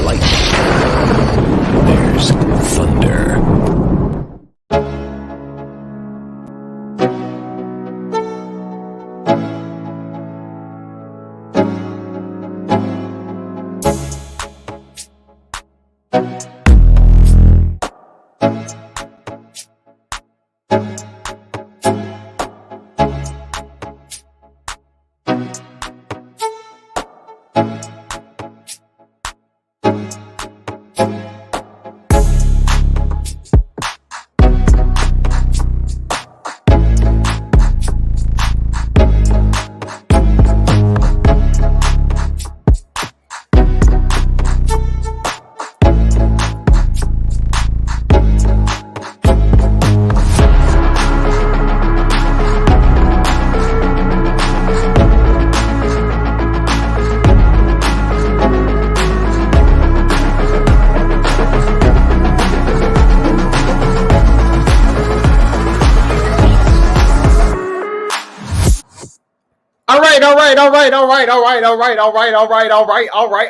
lightning, there's thunder.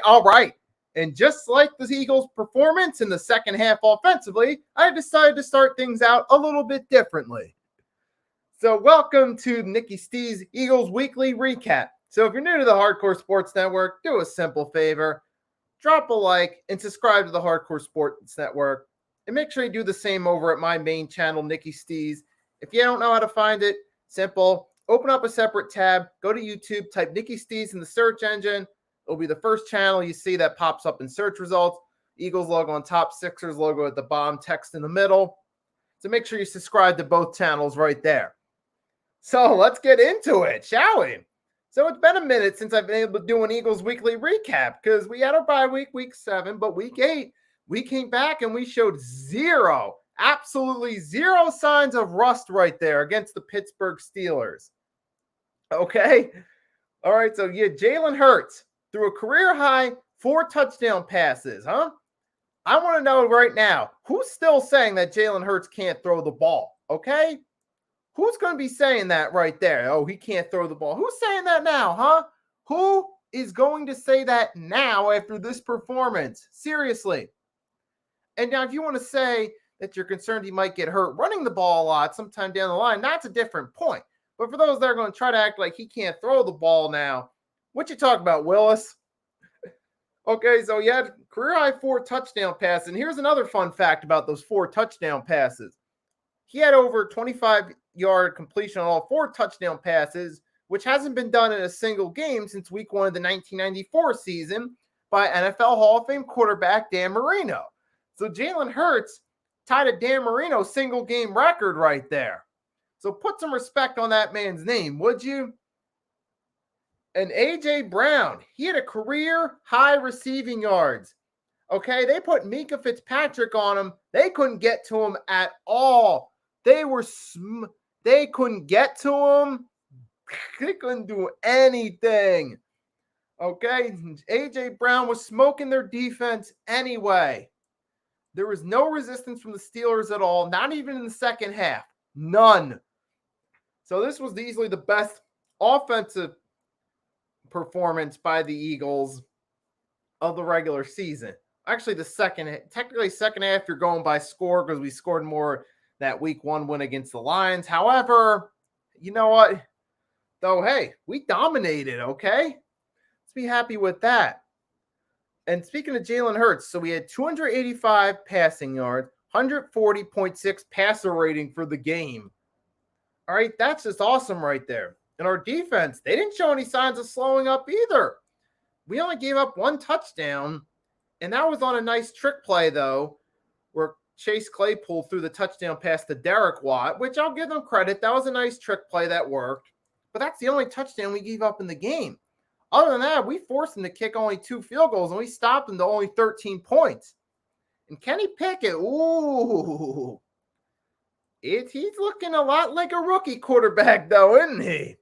All right. And just like the Eagles' performance in the second half offensively, I decided to start things out a little bit differently. So welcome to Nicky Stee's Eagles Weekly Recap. So if you're new to the Hardcore Sports Network, do a simple favor. Drop a like and subscribe to the Hardcore Sports Network. And make sure you do the same over at my main channel, Nicky Stee's. If you don't know how to find it, simple. Open up a separate tab, go to YouTube, type Nicky Stee's in the search engine. It'll be the first channel you see that pops up in search results. Eagles logo on top, Sixers logo at the bottom, text in the middle. So make sure you subscribe to both channels right there. So let's get into it, shall we? So it's been a minute since I've been able to do an Eagles Weekly Recap because we had our bye week, week 7, but week 8, we came back and we showed absolutely zero signs of rust right there against the Pittsburgh Steelers. Okay. All right. So Jalen Hurts threw a career high 4 touchdown passes, huh? I want to know right now, who's still saying that Jalen Hurts can't throw the ball? Okay. Who's going to be saying that right there? Oh, he can't throw the ball. Who's saying that now, huh? Who is going to say that now after this performance? Seriously. And now if you want to say that you're concerned he might get hurt running the ball a lot sometime down the line, that's a different point. But for those that are going to try to act like he can't throw the ball now, what you talk about, Willis? Okay, so he had career high 4 touchdown passes. And here's another fun fact about those 4 touchdown passes. He had over 25-yard completion on all 4 touchdown passes, which hasn't been done in a single game since week 1 of the 1994 season by NFL Hall of Fame quarterback Dan Marino. So Jalen Hurts tied a Dan Marino single game record right there. So put some respect on that man's name, would you? And A.J. Brown, he had a career high receiving yards. Okay, they put Minka Fitzpatrick on him. They couldn't get to him at all. They couldn't get to him. They couldn't do anything. Okay, A.J. Brown was smoking their defense anyway. There was no resistance from the Steelers at all, not even in the second half. None. So this was easily the best offensive performance by the Eagles of the regular season. Actually, second half, you're going by score because we scored more that week 1 win against the Lions. However, you know what? Though, hey, we dominated, okay? Let's be happy with that. And speaking of Jalen Hurts, so we had 285 passing yards, 140.6 passer rating for the game. All right, that's just awesome right there. And our defense, they didn't show any signs of slowing up either. We only gave up 1 touchdown, and that was on a nice trick play, though, where Chase Claypool threw the touchdown pass to Derek Watt, which I'll give them credit. That was a nice trick play that worked. But that's the only touchdown we gave up in the game. Other than that, we forced them to kick only 2 field goals, and we stopped them to only 13 points. And Kenny Pickett, ooh, he's looking a lot like a rookie quarterback, though, isn't he?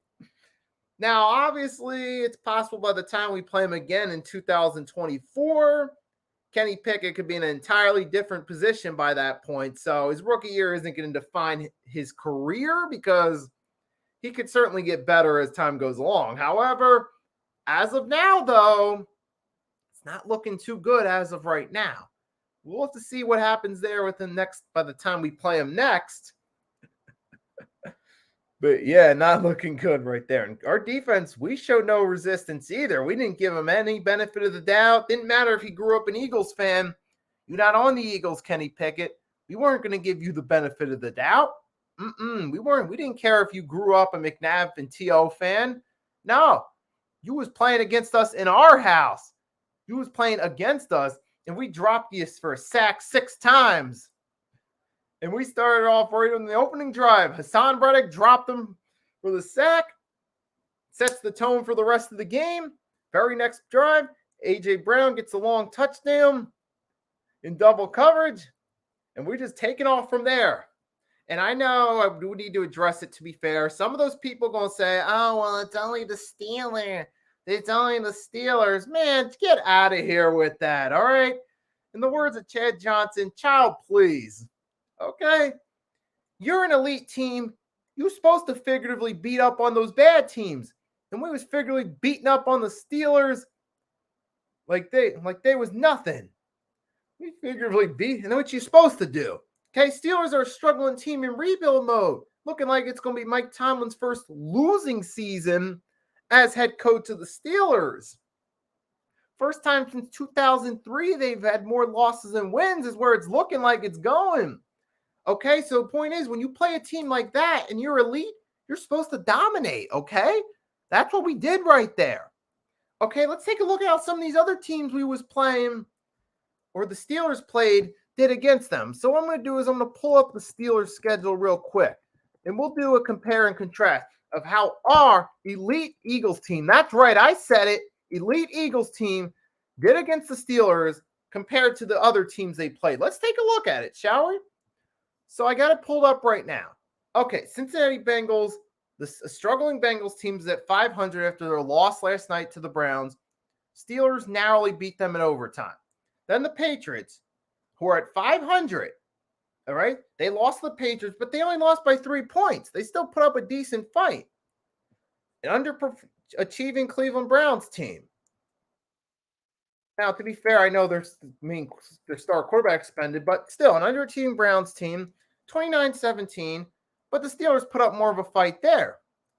Now, obviously, it's possible by the time we play him again in 2024, Kenny Pickett could be in an entirely different position by that point. So his rookie year isn't going to define his career because he could certainly get better as time goes along. However, as of now, though, it's It's not looking too good as of right now. We'll have to see what happens there by the time we play them next. But yeah, not looking good right there. And our defense, we showed no resistance either. We didn't give him any benefit of the doubt. Didn't matter if he grew up an Eagles fan. You're not on the Eagles, Kenny Pickett. We weren't going to give you the benefit of the doubt. We weren't. We didn't care if you grew up a McNabb and T.O. fan. No, you was playing against us in our house. You was playing against us, and we dropped you for a sack 6 times. And we started off right on the opening drive. Hassan Reddick dropped him for the sack. Sets the tone for the rest of the game. Very next drive, A.J. Brown gets a long touchdown in double coverage. And we're just taking off from there. And I know I do need to address it, to be fair. Some of those people are going to say, oh, well, it's only the Steelers. It's only the Steelers. Man, get out of here with that, all right? In the words of Chad Johnson, child, please. Okay? You're an elite team. You're supposed to figuratively beat up on those bad teams. And we was figuratively beating up on the Steelers like they was nothing. We figuratively beat, and then what you supposed to do. Okay, Steelers are a struggling team in rebuild mode. Looking like it's going to be Mike Tomlin's first losing season as head coach of the Steelers. First time since 2003 they've had more losses than wins is where it's looking like it's going. Okay, so the point is, when you play a team like that and you're elite, you're supposed to dominate, okay? That's what we did right there. Okay, let's take a look at how some of these other teams we was playing, or the Steelers played, did against them. So what I'm going to do is I'm going to pull up the Steelers schedule real quick, and we'll do a compare and contrast of how our elite Eagles team, that's right, I said it, elite Eagles team did against the Steelers compared to the other teams they played. Let's take a look at it, shall we? So I got it pulled up right now. Okay, Cincinnati Bengals, the struggling Bengals teams at 500 after their loss last night to the Browns. Steelers narrowly beat them in overtime. Then the Patriots, who are at 500, all right? They lost the Patriots, but they only lost by 3 points. They still put up a decent fight. An underachieving Cleveland Browns team. Now, to be fair, I know their star quarterback suspended, but still, an underachieving Browns team, 29-17, but the Steelers put up more of a fight there.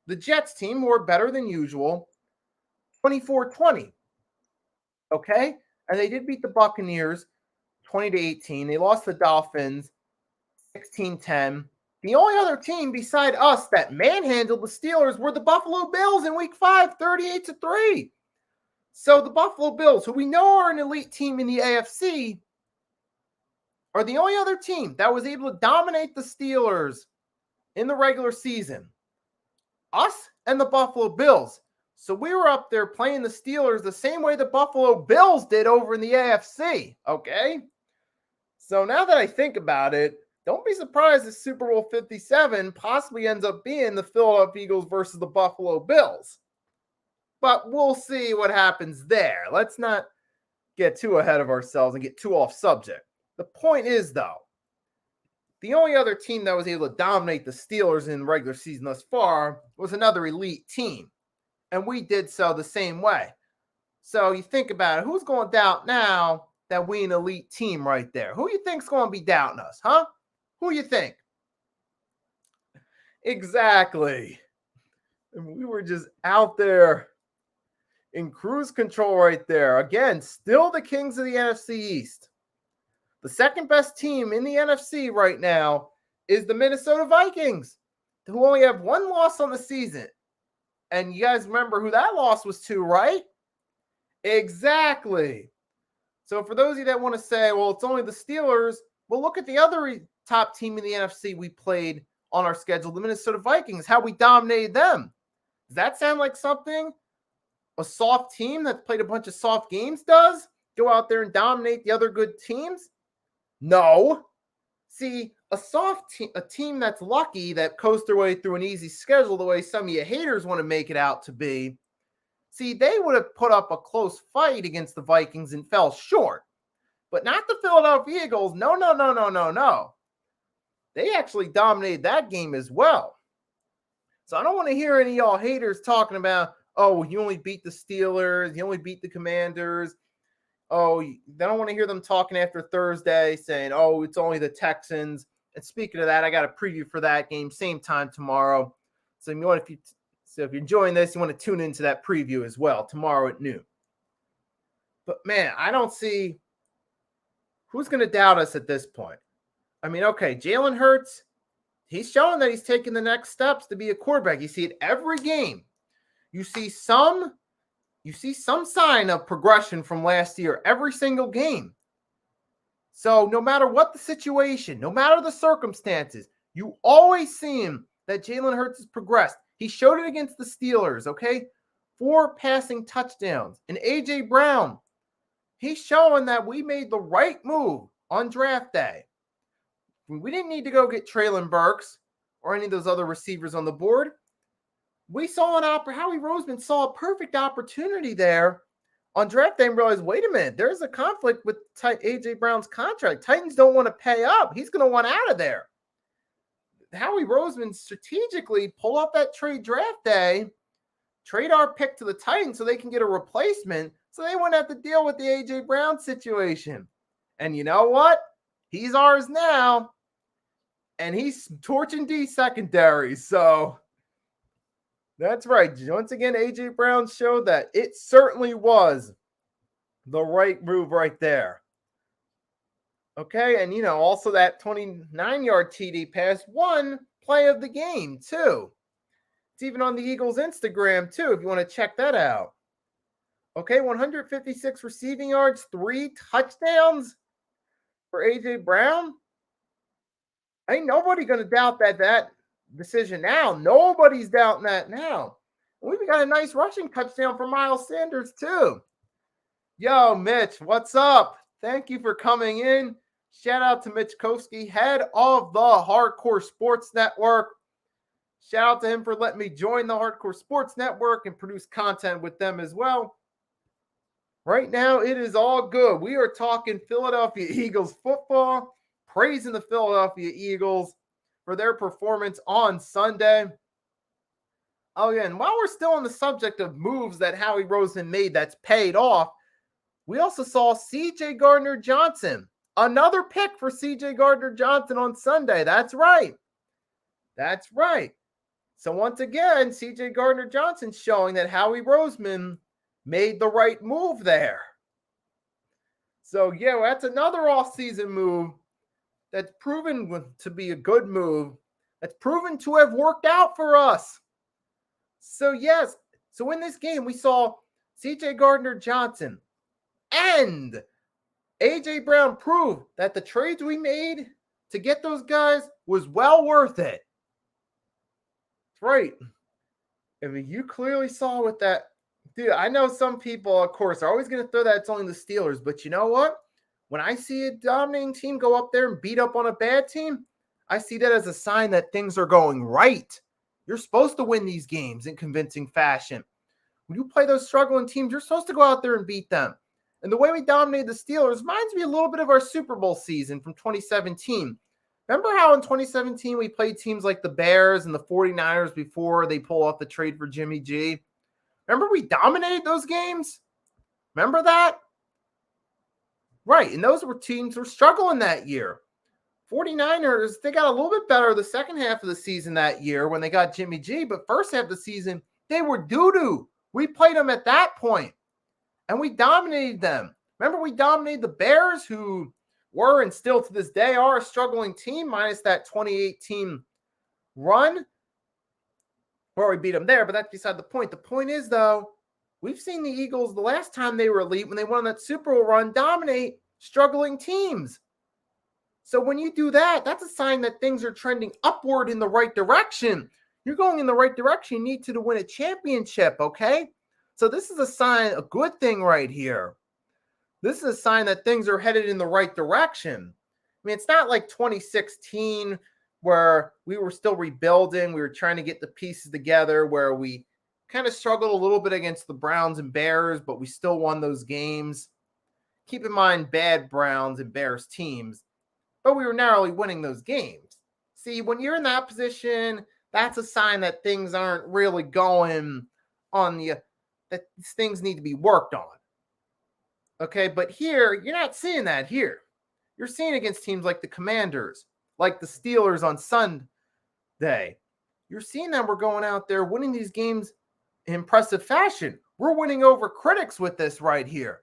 The Jets team, who are better than usual, 24-20. Okay? And they did beat the Buccaneers 20-18. They lost the Dolphins 16-10. The only other team beside us that manhandled the Steelers were the Buffalo Bills in Week 5, 38-3. So the Buffalo Bills, who we know are an elite team in the AFC, are the only other team that was able to dominate the Steelers in the regular season. Us and the Buffalo Bills. So we were up there playing the Steelers the same way the Buffalo Bills did over in the AFC, okay? So now that I think about it, don't be surprised if Super Bowl 57 possibly ends up being the Philadelphia Eagles versus the Buffalo Bills. But we'll see what happens there. Let's not get too ahead of ourselves and get too off subject. The point is, though, the only other team that was able to dominate the Steelers in the regular season thus far was another elite team. And we did so the same way. So you think about it. Who's going to doubt now that we an elite team right there? Who you think's going to be doubting us, huh? Who you think? Exactly. And we were just out there in cruise control right there. Again, still the kings of the NFC East. The second best team in the NFC right now is the Minnesota Vikings, who only have one loss on the season. And you guys remember who that loss was to, right? Exactly. So for those of you that want to say, well, it's only the Steelers, well, look at the other top team in the NFC we played on our schedule, the Minnesota Vikings, how we dominated them. Does that sound like something a soft team that played a bunch of soft games does? Go out there and dominate the other good teams? No. See, a team that's lucky that coasts their way through an easy schedule the way some of you haters want to make it out to be, see, they would have put up a close fight against the Vikings and fell short. But not the Philadelphia Eagles. No. They actually dominated that game as well. So I don't want to hear any of y'all haters talking about, oh, you only beat the Steelers, you only beat the Commanders. Oh, they don't want to hear them talking after Thursday saying, oh, it's only the Texans. And speaking of that, I got a preview for that game, same time tomorrow. So if you're enjoying this, you want to tune into that preview as well tomorrow at noon. But man, I don't see who's going to doubt us at this point. I mean, okay, Jalen Hurts, he's showing that he's taking the next steps to be a quarterback. You see it every game. You see some sign of progression from last year every single game. So no matter what the situation, no matter the circumstances, you always see him that Jalen Hurts has progressed. He showed it against the Steelers, okay? 4 passing touchdowns. And A.J. Brown, he's showing that we made the right move on draft day. We didn't need to go get Treylon Burks or any of those other receivers on the board. We saw Howie Roseman saw a perfect opportunity there on draft day and realized, wait a minute, there's a conflict with A.J. Brown's contract. Titans don't want to pay up. He's going to want out of there. Howie Roseman strategically pull up that trade draft day, trade our pick to the Titans so they can get a replacement so they wouldn't have to deal with the A.J. Brown situation. And you know what? He's ours now. And he's torching D secondary. So that's right. Once again, A.J. Brown showed that it certainly was the right move right there. Okay, and also that 29-yard TD pass, one play of the game, too. It's even on the Eagles' Instagram, too, if you want to check that out. Okay, 156 receiving yards, 3 touchdowns for A.J. Brown. Ain't nobody going to doubt that decision now. Nobody's doubting that now. We've got a nice rushing touchdown for Miles Sanders, too. Yo, Mitch, what's up? Thank you for coming in. Shout out to Mitch Kowski, head of the Hardcore Sports Network. Shout out to him for letting me join the Hardcore Sports Network and produce content with them as well. Right now, it is all good. We are talking Philadelphia Eagles football, praising the Philadelphia Eagles for their performance on Sunday. Oh, yeah, and while we're still on the subject of moves that Howie Roseman made that's paid off, we also saw C.J. Gardner-Johnson. Another pick for C.J. Gardner-Johnson on Sunday. That's right. That's right. So once again, C.J. Gardner-Johnson showing that Howie Roseman made the right move there. So, yeah, that's another off-season move that's proven to be a good move. That's proven to have worked out for us. So, yes. So in this game, we saw C.J. Gardner-Johnson and A.J. Brown prove that the trades we made to get those guys was well worth it. That's right. I mean, you clearly saw with that. Dude, I know some people, of course, are always going to throw that it's only the Steelers. But you know what? When I see a dominating team go up there and beat up on a bad team, I see that as a sign that things are going right. You're supposed to win these games in convincing fashion. When you play those struggling teams, you're supposed to go out there and beat them. And the way we dominated the Steelers reminds me a little bit of our Super Bowl season from 2017. Remember how in 2017 we played teams like the Bears and the 49ers before they pull off the trade for Jimmy G? Remember we dominated those games? Remember that? Right, and those were teams who were struggling that year. 49ers, they got a little bit better the second half of the season that year when they got Jimmy G, but first half of the season, they were doo-doo. We played them at that point, and we dominated them. Remember, we dominated the Bears, who were and still to this day are a struggling team, minus that 2018 run, where we beat them there, but that's beside the point. The point is, though, we've seen the Eagles the last time they were elite, when they won that Super Bowl run, dominate struggling teams. So when you do that, that's a sign that things are trending upward in the right direction. You're going in the right direction. You need to win a championship, okay? So this is a sign, a good thing right here. This is a sign that things are headed in the right direction. I mean, it's not like 2016 where we were still rebuilding. We were trying to get the pieces together, where we kind of struggled a little bit against the Browns and Bears, but we still won those games. Keep in mind, bad Browns and Bears teams, but we were narrowly winning those games. See, when you're in that position, that's a sign that things aren't really going on the, that things need to be worked on. Okay, but here, you're not seeing that here. You're seeing against teams like the Commanders, like the Steelers on Sunday. You're seeing that we're going out there winning these games in impressive fashion. We're winning over critics with this right here.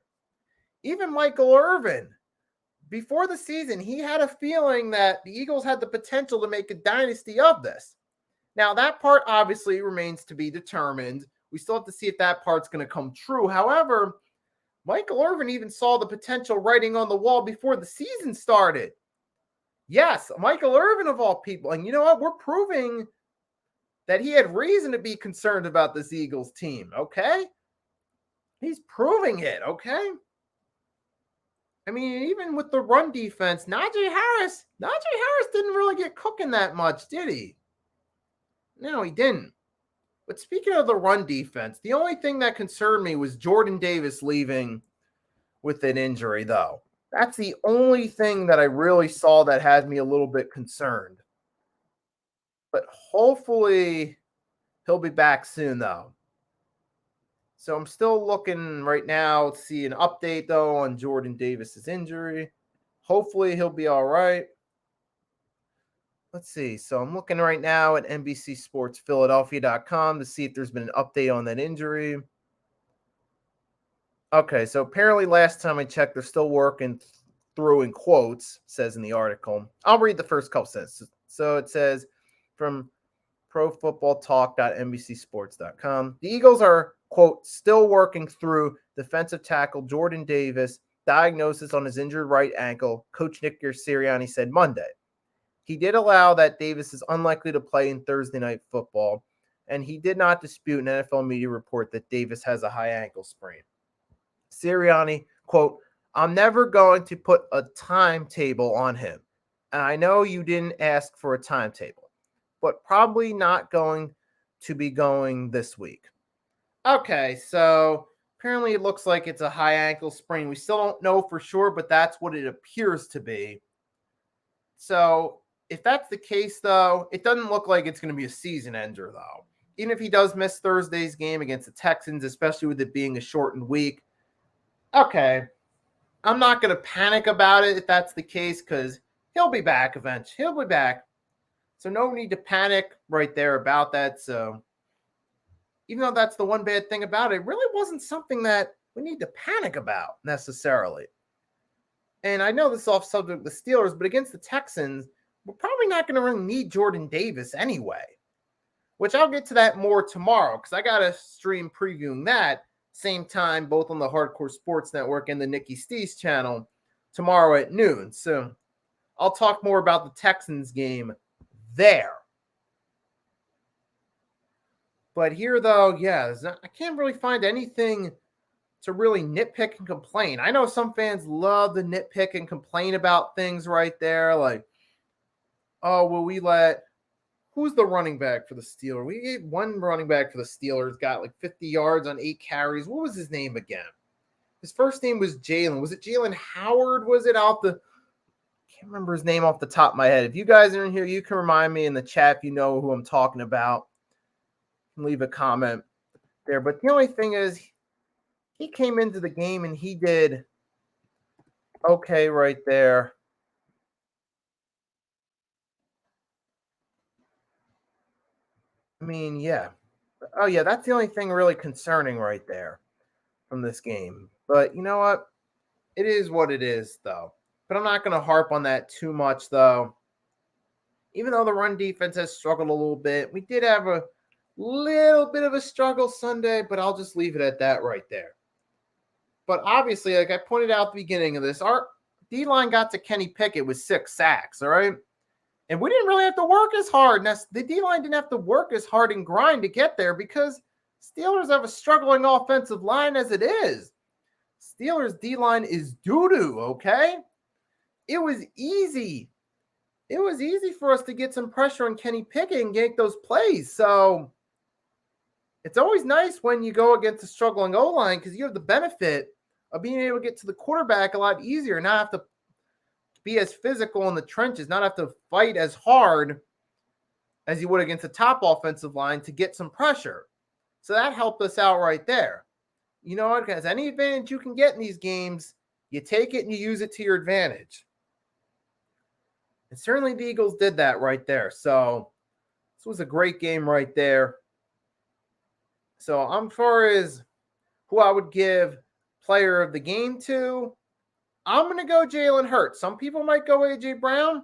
Even Michael Irvin, before the season, he had a feeling that the Eagles had the potential to make a dynasty of this. Now, that part obviously remains to be determined. We still have to see if that part's going to come true. However, Michael Irvin even saw the potential writing on the wall before the season started. Yes, Michael Irvin of all people. And you know what? We're proving that he had reason to be concerned about this Eagles team, okay? He's proving it, okay? I mean, even with the run defense, Najee Harris didn't really get cooking that much, did he? No, he didn't. But speaking of the run defense, the only thing that concerned me was Jordan Davis leaving with an injury, though. That's the only thing that I really saw that had me a little bit concerned. But hopefully he'll be back soon, though. So I'm still looking right now to see an update, though, on Jordan Davis's injury. Hopefully he'll be all right. Let's see. So I'm looking right now at NBCSportsPhiladelphia.com to see if there's been an update on that injury. Okay, so apparently last time I checked, they're still working through in quotes, says in the article. I'll read the first couple sentences. So it says from profootballtalk.NBCSports.com. The Eagles are, quote, still working through defensive tackle Jordan Davis' diagnosis on his injured right ankle, Coach Nick Sirianni said Monday. He did allow that Davis is unlikely to play in Thursday Night Football, and he did not dispute an NFL media report that Davis has a high ankle sprain. Sirianni, quote, I'm never going to put a timetable on him. And I know you didn't ask for a timetable, but probably not going to be going this week. Okay, so apparently it looks like it's a high ankle sprain. We still don't know for sure, but that's what it appears to be. So if that's the case, though, it doesn't look like it's going to be a season ender, though. Even if he does miss Thursday's game against the Texans, especially with it being a shortened week, okay, I'm not going to panic about it if that's the case because he'll be back eventually. He'll be back. So no need to panic right there about that. So even though that's the one bad thing about it, it really wasn't something that we need to panic about necessarily. And I know this is off subject with the Steelers, but against the Texans, we're probably not going to really need Jordan Davis anyway, which I'll get to that more tomorrow because I got a stream previewing that same time, both on the Hardcore Sports Network and the Nikki Stees channel tomorrow at noon. So I'll talk more about the Texans game there. But here, though, yeah, I can't really find anything to really nitpick and complain. I know some fans love to nitpick and complain about things right there. Like, oh, will we let who's the running back for the Steelers? We gave one running back for the Steelers, got like 50 yards on 8 carries. What was his name again? His first name was Jalen. Was it Jalen Howard? Was it off the can't remember his name off the top of my head. If you guys are in here, you can remind me in the chat if you know who I'm talking about. Leave a comment there. But the only thing is he came into the game and he did okay right there. I mean, yeah. Oh, yeah, that's the only thing really concerning right there from this game. But you know what? It is what it is, though. But I'm not going to harp on that too much, though. Even though the run defense has struggled a little bit, we did have a little bit of a struggle Sunday, but I'll just leave it at that right there. But obviously, like I pointed out at the beginning of this, our D-line got to Kenny Pickett with 6 sacks, all right? And we didn't really have to work as hard. Now, the D-line didn't have to work as hard and grind to get there because Steelers have a struggling offensive line as it is. Steelers D-line is doo-doo, okay? It was easy. It was easy for us to get some pressure on Kenny Pickett and get those plays. So it's always nice when you go against a struggling O-line because you have the benefit of being able to get to the quarterback a lot easier, not have to be as physical in the trenches, not have to fight as hard as you would against the top offensive line to get some pressure. So that helped us out right there. you know what, guys, any advantage you can get in these games, you take it and you use it to your advantage. And certainly the Eagles did that right there. So this was a great game right there. So as far as who I would give player of the game to, I'm going to go Jalen Hurts. Some people might go A.J. Brown,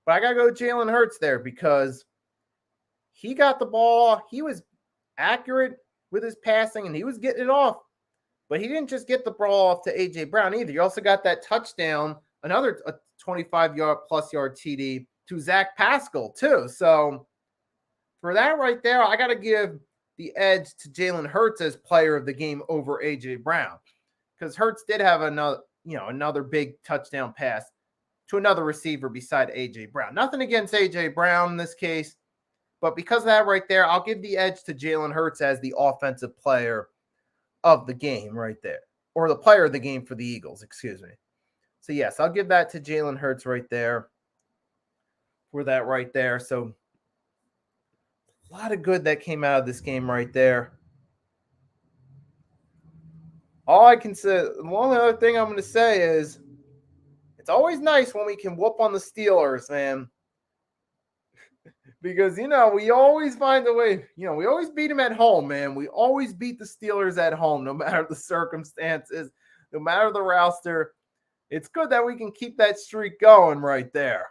but I got to go Jalen Hurts there because he got the ball. He was accurate with his passing, and he was getting it off. But he didn't just get the ball off to A.J. Brown either. He also got that touchdown, another 25-plus yard TD to Zach Pascal, too. So for that right there, I got to give the edge to Jalen Hurts as player of the game over A.J. Brown, because Hurts did have another big touchdown pass to another receiver beside A.J. Brown. Nothing against A.J. Brown in this case, but because of that right there, I'll give the edge to Jalen Hurts as the offensive player of the game right there, or the player of the game for the Eagles, excuse me. So yes, I'll give that to Jalen Hurts right there for that right there. So a lot of good that came out of this game right there. All I can say, the only other thing I'm going to say is it's always nice when we can whoop on the Steelers, man. Because, we always find a way. We always beat them at home, man. We always beat the Steelers at home, no matter the circumstances, no matter the roster. It's good that we can keep that streak going right there.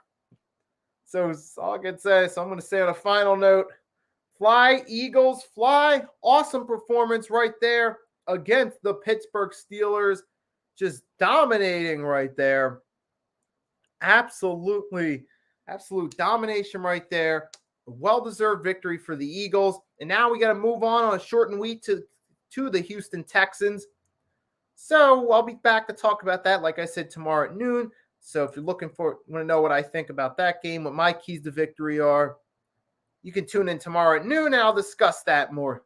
So that's all I can say. So I'm going to say on a final note, fly, Eagles, fly. Awesome performance right there against the Pittsburgh Steelers. Just dominating right there. Absolute domination right there. A well-deserved victory for the Eagles. And now we got to move on a shortened week to the Houston Texans. So I'll be back to talk about that, like I said, tomorrow at noon. So if you're want to know what I think about that game, what my keys to victory are, you can tune in tomorrow at noon, and I'll discuss that more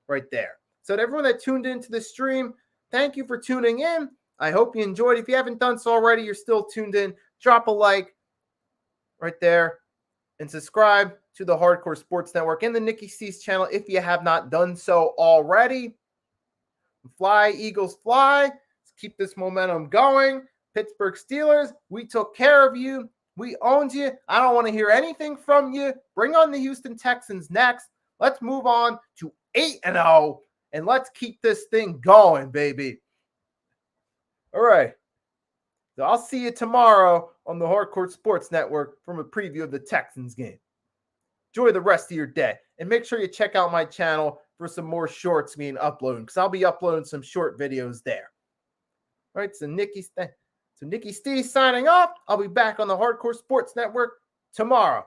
right there. So to everyone that tuned into the stream, thank you for tuning in. I hope you enjoyed. If you haven't done so already, you're still tuned in, drop a like right there and subscribe to the Hardcore Sports Network and the Nicky Steez channel if you have not done so already. Fly, Eagles, fly. Let's keep this momentum going. Pittsburgh Steelers, we took care of you. We owned you. I don't want to hear anything from you. Bring on the Houston Texans next. Let's move on to 8-0, and let's keep this thing going, baby. All right. So I'll see you tomorrow on the Hardcore Sports Network from a preview of the Texans game. Enjoy the rest of your day. And make sure you check out my channel for some more shorts being uploaded, because I'll be uploading some short videos there. All right, so Nicky Steez signing off. I'll be back on the Hardcore Sports Network tomorrow.